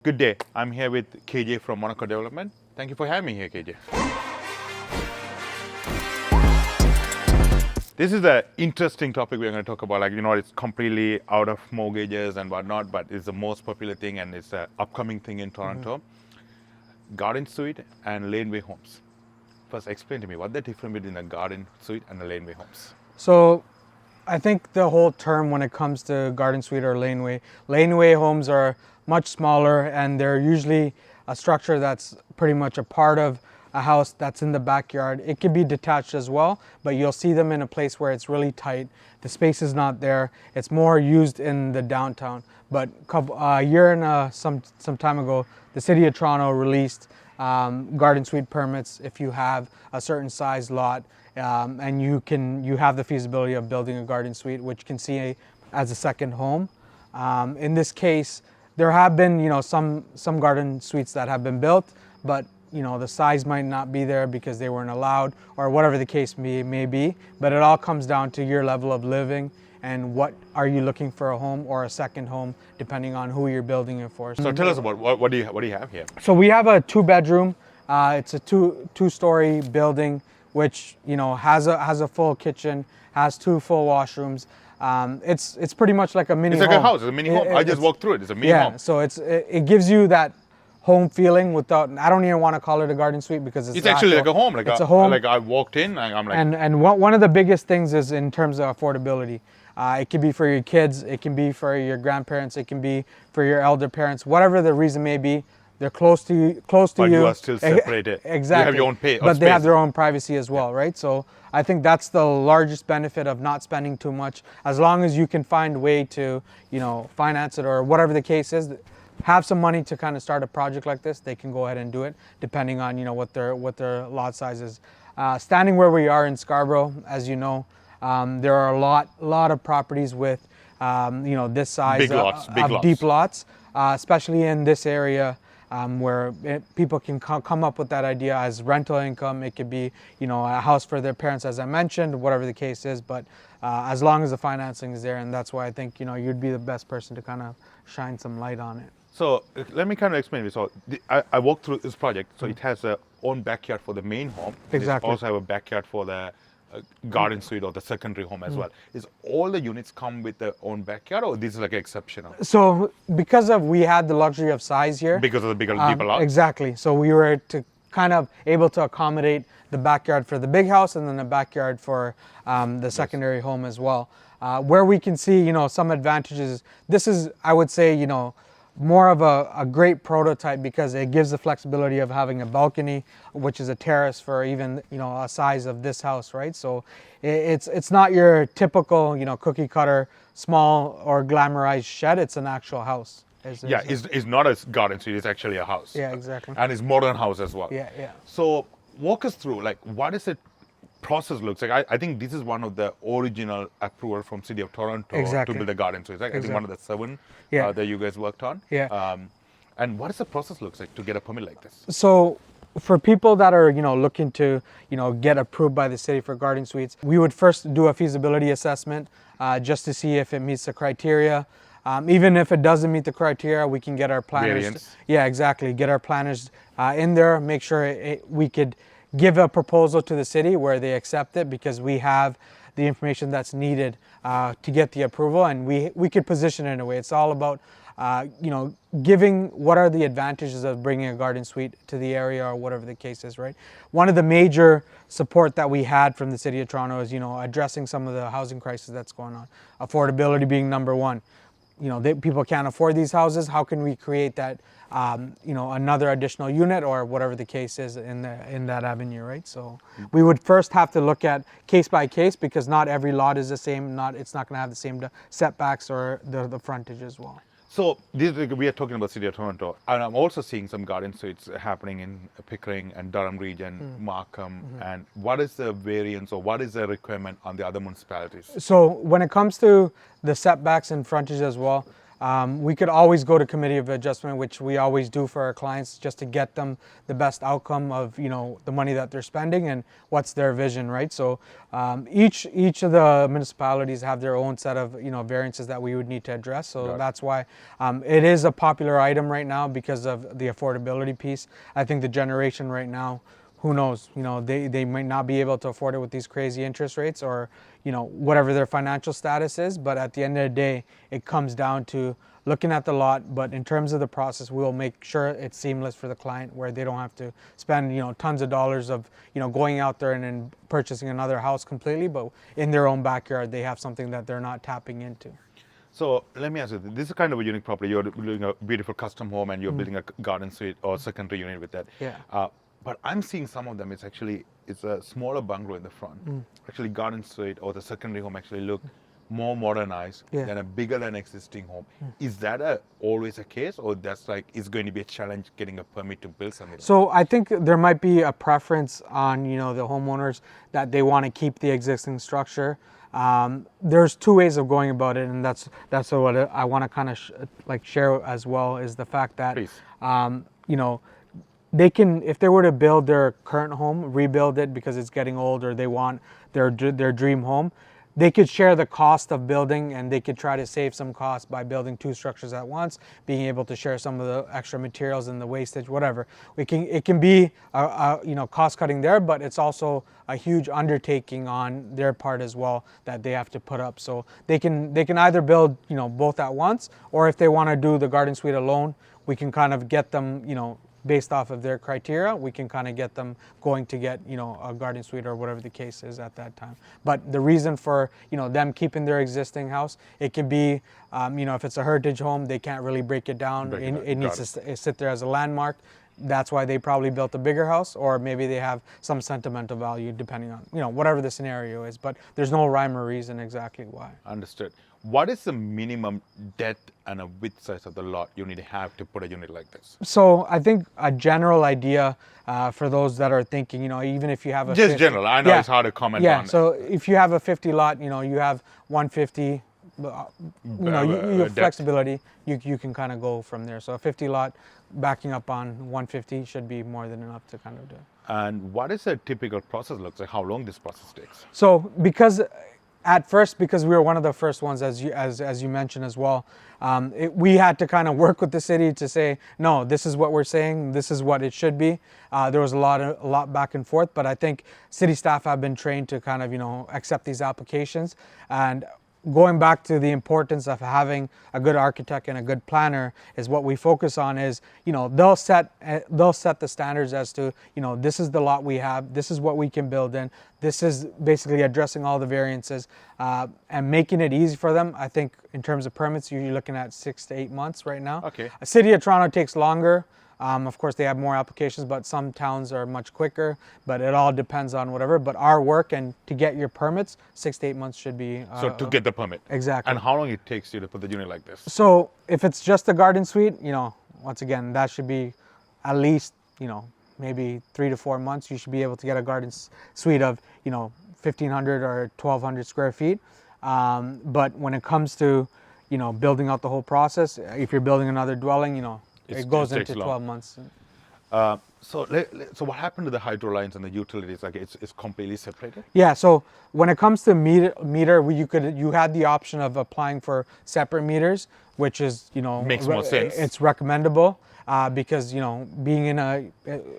Good day. I'm here with KJ from Monakko Development. Thank you for having me here, KJ. This is an interesting topic we're going to talk about. It's completely out of mortgages and whatnot, but it's the most popular thing and it's an upcoming thing in Toronto. Garden suite and laneway homes. First, explain to me what the difference between a garden suite and a laneway homes. So I think the whole term when it comes to garden suite or laneway homes are much smaller, and they're usually a structure that's pretty much a part of a house that's in the backyard. It could be detached as well, but you'll see them in a place where it's really tight. The space is not there. It's more used in the downtown. But a year and some time ago, the City of Toronto released garden suite permits if you have a certain size lot, and you have the feasibility of building a garden suite, which can see as a second home. In this case, there have been, some garden suites that have been built, but the size might not be there because they weren't allowed or whatever the case may be. But it all comes down to your level of living and what are you looking for, a home or a second home, depending on who you're building it for. So tell us about what do you have here? So we have a 2-bedroom. It's a two-story building, which has a full kitchen, has 2 full washrooms. It's pretty much like a mini home. It's like a house. It's a mini home. I just walked through it. It's a mini home. Yeah, so it gives you that home feeling without. I don't even want to call it a garden suite because it's actually like a home. It's a home. Like I walked in, I'm like. And one of the biggest things is in terms of affordability. It can be for your kids. It can be for your grandparents. It can be for your elder parents. Whatever the reason may be, they're close to you. But you are still separated. Exactly. You have your own space. But they have their own privacy as well, right? So I think that's the largest benefit of not spending too much. As long as you can find a way to, finance it or whatever the case is, have some money to kind of start a project like this, they can go ahead and do it, depending on what their lot size is. Standing where we are in Scarborough, as you know, there are a lot of properties with this size big lots. Deep lots, especially in this area. Where people can come up with that idea as rental income. It could be, a house for their parents, as I mentioned, whatever the case is. But as long as the financing is there, and that's why I think, you'd be the best person to kind of shine some light on it. So let me kind of explain this. So I walked through this project. So it has a own backyard for the main home. Exactly. It also have a backyard for the garden suite or the secondary home as well. Is all the units come with their own backyard, or this is like exceptional? So because we had the luxury of size here. Because of the bigger lot? Exactly. So we were to kind of able to accommodate the backyard for the big house and then the backyard for the secondary home as well. Where we can see, some advantages. This is, I would say, more of a great prototype because it gives the flexibility of having a balcony, which is a terrace for even a size of this house, right? So it's not your typical cookie cutter small or glamorized shed. It's an actual house. It's not a garden suite. It's actually a house. Yeah, exactly. And it's modern house as well. Yeah. So walk us through, what is it? Process looks like. I think this is one of the original approval from City of Toronto exactly. to build a garden. So it's like, I think one of the 7 that you guys worked on. Yeah. And what does the process looks like to get a permit like this? So for people that are looking to get approved by the city for garden suites, we would first do a feasibility assessment just to see if it meets the criteria. Even if it doesn't meet the criteria, we can get our planners. Variance. Yeah, exactly. Get our planners in there. Make sure we could give a proposal to the city where they accept it because we have the information that's needed to get the approval, and we could position it in a way. It's all about giving what are the advantages of bringing a garden suite to the area or whatever the case is, right? One of the major support that we had from the City of Toronto is addressing some of the housing crisis that's going on. Affordability being number one. People can't afford these houses. How can we create that another additional unit or whatever the case is in that avenue, right? So we would first have to look at case by case because not every lot is the same. It's not going to have the same setbacks or the frontage as well. So we are talking about City of Toronto, and I'm also seeing some garden suites happening in Pickering and Durham region, Markham. And what is the variance or what is the requirement on the other municipalities? So when it comes to the setbacks and frontage as well, We could always go to committee of adjustment, which we always do for our clients, just to get them the best outcome of the money that they're spending and what's their vision, right? So each of the municipalities have their own set of variances that we would need to address. So that's why it is a popular item right now because of the affordability piece. I think the generation right now, who knows, they might not be able to afford it with these crazy interest rates or whatever their financial status is, but at the end of the day it comes down to looking at the lot. But in terms of the process, we'll make sure it's seamless for the client, where they don't have to spend tons of dollars of going out there and then purchasing another house completely, but in their own backyard they have something that they're not tapping into. So let me ask you, this is kind of a unique property. You're doing a beautiful custom home and you're building a garden suite or secondary unit with that. Yeah. But I'm seeing some of them, it's a smaller bungalow in the front. Actually, garden suite or the secondary home actually look more modernized than a bigger than existing home. Is that always a case, or that's is going to be a challenge getting a permit to build something? So I think there might be a preference on the homeowners that they want to keep the existing structure. There's two ways of going about it, and that's what I want to kind of share as well, is the fact that they can, if they were to build their current home, rebuild it because it's getting old, or they want their dream home, they could share the cost of building, and they could try to save some cost by building two structures at once, being able to share some of the extra materials and the wastage, whatever. It can be cost cutting there, but it's also a huge undertaking on their part as well that they have to put up. So they can either build both at once, or if they want to do the garden suite alone, we can kind of get them based off of their criteria, we can kind of get them going to get a garden suite or whatever the case is at that time. But the reason for them keeping their existing house, it can be if it's a heritage home, they can't really break it down. It needs to sit there as a landmark. That's why they probably built a bigger house, or maybe they have some sentimental value depending on whatever the scenario is. But there's no rhyme or reason exactly why. Understood. What is the minimum depth and a width size of the lot you need to have to put a unit like this? So I think a general idea for those that are thinking, even if you have a just 50, general. I know it's hard to comment on. Yeah. So if you have a 50 lot, you have 150. You have flexibility. You can kind of go from there. So a 50 lot backing up on 150 should be more than enough to kind of do. And what is a typical process looks like? How long this process takes? So because we were one of the first ones, as you mentioned as well, we had to kind of work with the city to say, no, this is what we're saying, this is what it should be. There was a lot back and forth, but I think city staff have been trained to kind of accept these applications. And going back to the importance of having a good architect and a good planner is what we focus on. Is they'll set the standards as to this is the lot we have, this is what we can build in, this is basically addressing all the variances and making it easy for them. I think in terms of permits, you're looking at 6 to 8 months right now. Okay. A City of Toronto takes longer. Of course, they have more applications, but some towns are much quicker. But it all depends on whatever. But our work and to get your permits, 6 to 8 months should be. So to get the permit. Exactly. And how long it takes you to put the unit like this? So if it's just a garden suite, once again, that should be at least maybe 3 to 4 months. You should be able to get a garden suite of 1,500 or 1,200 square feet. But when it comes to building out the whole process, if you're building another dwelling, it goes into 12 months. So what happened to the hydro lines and the utilities? Like it's completely separated? Yeah. So when it comes to meter, you had the option of applying for separate meters, which is makes more sense. It's recommendable because being in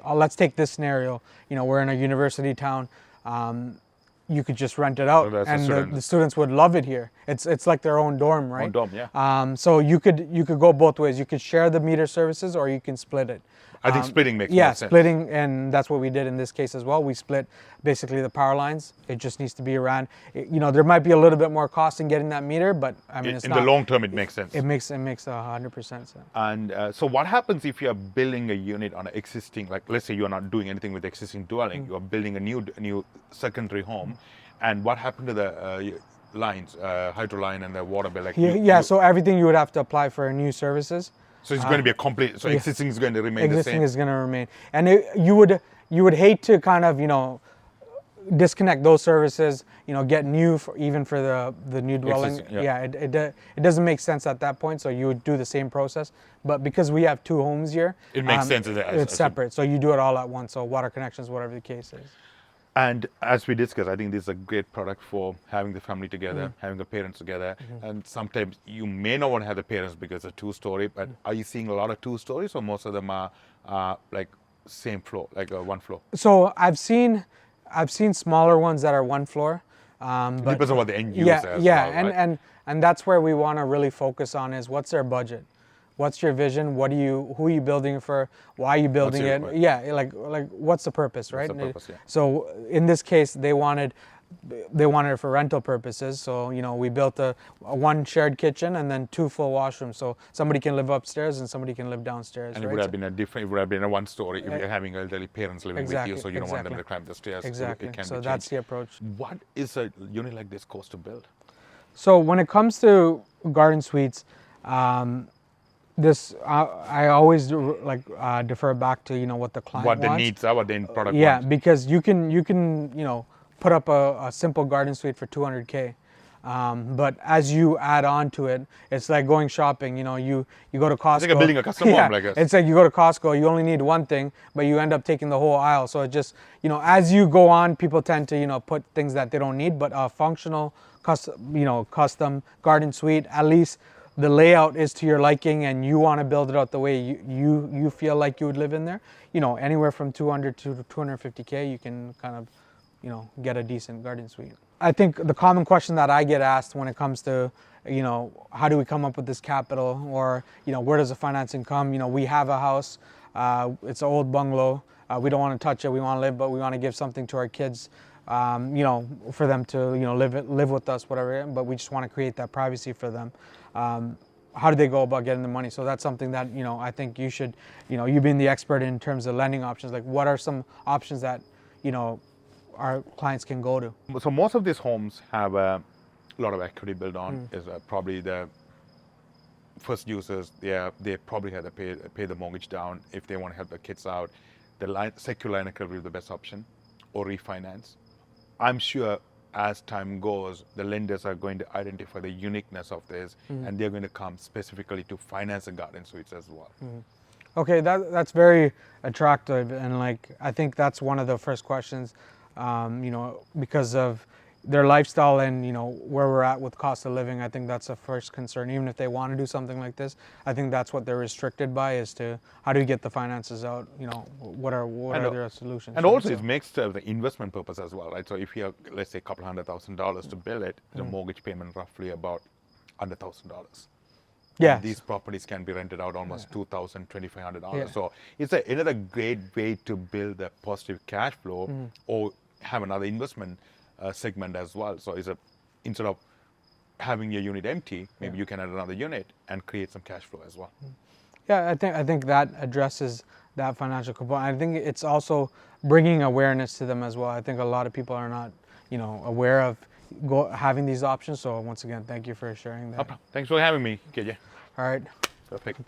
let's take this scenario. We're in a university town. You could just rent it out, and the students would love it here. It's like their own dorm, right? Own dorm, yeah. So you could go both ways. You could share the meter services, or you can split it. I think splitting makes more sense. Yeah, splitting, and that's what we did in this case as well. We split basically the power lines. It just needs to be around. There might be a little bit more cost in getting that meter, but I mean, in the long term, it makes sense. It makes 100% sense. And so what happens if you are building a unit on an existing, like let's say you're not doing anything with the existing dwelling, you are building a new secondary home, and what happened to the lines, hydro line and the water bill? So everything you would have to apply for new services. So it's going to be a complete. So existing is going to remain the same. Existing is going to remain, and you would hate to kind of disconnect those services, get new even for the new dwelling. Existing, yeah. It doesn't make sense at that point. So you would do the same process, but because we have 2 homes here, It makes sense It's separate. So you do it all at once. So water connections, whatever the case is. And as we discussed, I think this is a great product for having the family together, Mm-hmm. having the parents together. And sometimes you may not want to have the parents because it's a 2-story, but are you seeing a lot of 2 stories, or most of them are like same floor, like 1 floor? So I've seen smaller ones that are 1 floor. But Depends on what the end user yeah, as yeah, well, right? and that's where we want to really focus on is what's their budget, what's your vision, who are you building it for, why are you building your- it? right. Yeah, like what's the purpose, right? the purpose, yeah. So in this case, they wanted it for rental purposes. So we built a 1 shared kitchen and then 2 full washrooms, so somebody can live upstairs and somebody can live downstairs. And it right? would have been it would have been a 1-story if you're having elderly parents living with you, Exactly, so you don't want them exactly. to climb the stairs. Exactly. It can So be that's changed. the approach. What is a unit like this cost to build? So when it comes to garden suites, this I always defer back to what the client What the wants. needs are, what the end product Yeah, wants. because you can put up a simple garden suite for 200K, but as you add on to it, it's like going shopping. You go to Costco. It's like building a custom home, I guess. It's like you go to Costco, you only need one thing, but you end up taking the whole aisle. So it just as you go on, people tend to put things that they don't need, but a functional custom garden suite, at least the layout is to your liking and you want to build it out the way you feel like you would live in there. Anywhere from 200 to 250K, you can kind of get a decent garden suite. I think the common question that I get asked when it comes to how do we come up with this capital, or where does the financing come? We have a house, it's an old bungalow, we don't want to touch it, we want to live, but we want to give something to our kids, for them to live with us, whatever, but we just want to create that privacy for them. How do they go about getting the money? So that's something that I think you should, you being the expert in terms of lending options, like what are some options that our clients can go to? So most of these homes have a lot of equity built on. Is probably the first users. They probably have to pay the mortgage down if they want to help their kids out. The secure line of credit will be the best option, or refinance. I'm sure as time goes, the lenders are going to identify the uniqueness of this, and they're going to come specifically to finance the garden suites as well. Okay, that's very attractive, and I think that's one of the first questions, because of their lifestyle and where we're at with cost of living. I think that's the first concern. Even if they want to do something like this, I think that's what they're restricted by, is to how do we get the finances out? What are their solutions? And also, it makes the investment purpose as well, right? So if you have, let's say, $200,000 to build it, the mortgage payment roughly about $100,000. Yeah, These properties can be rented out almost $2,000, $2,500. Yeah. So it's another great way to build a positive cash flow, or have another investment segment as well. So instead of having your unit empty, maybe you can add another unit and create some cash flow as well. Yeah, I think that addresses that financial component. I think it's also bringing awareness to them as well. I think a lot of people are not, aware of having these options. So once again, thank you for sharing that. Thanks for having me, KJ. All right. Perfect.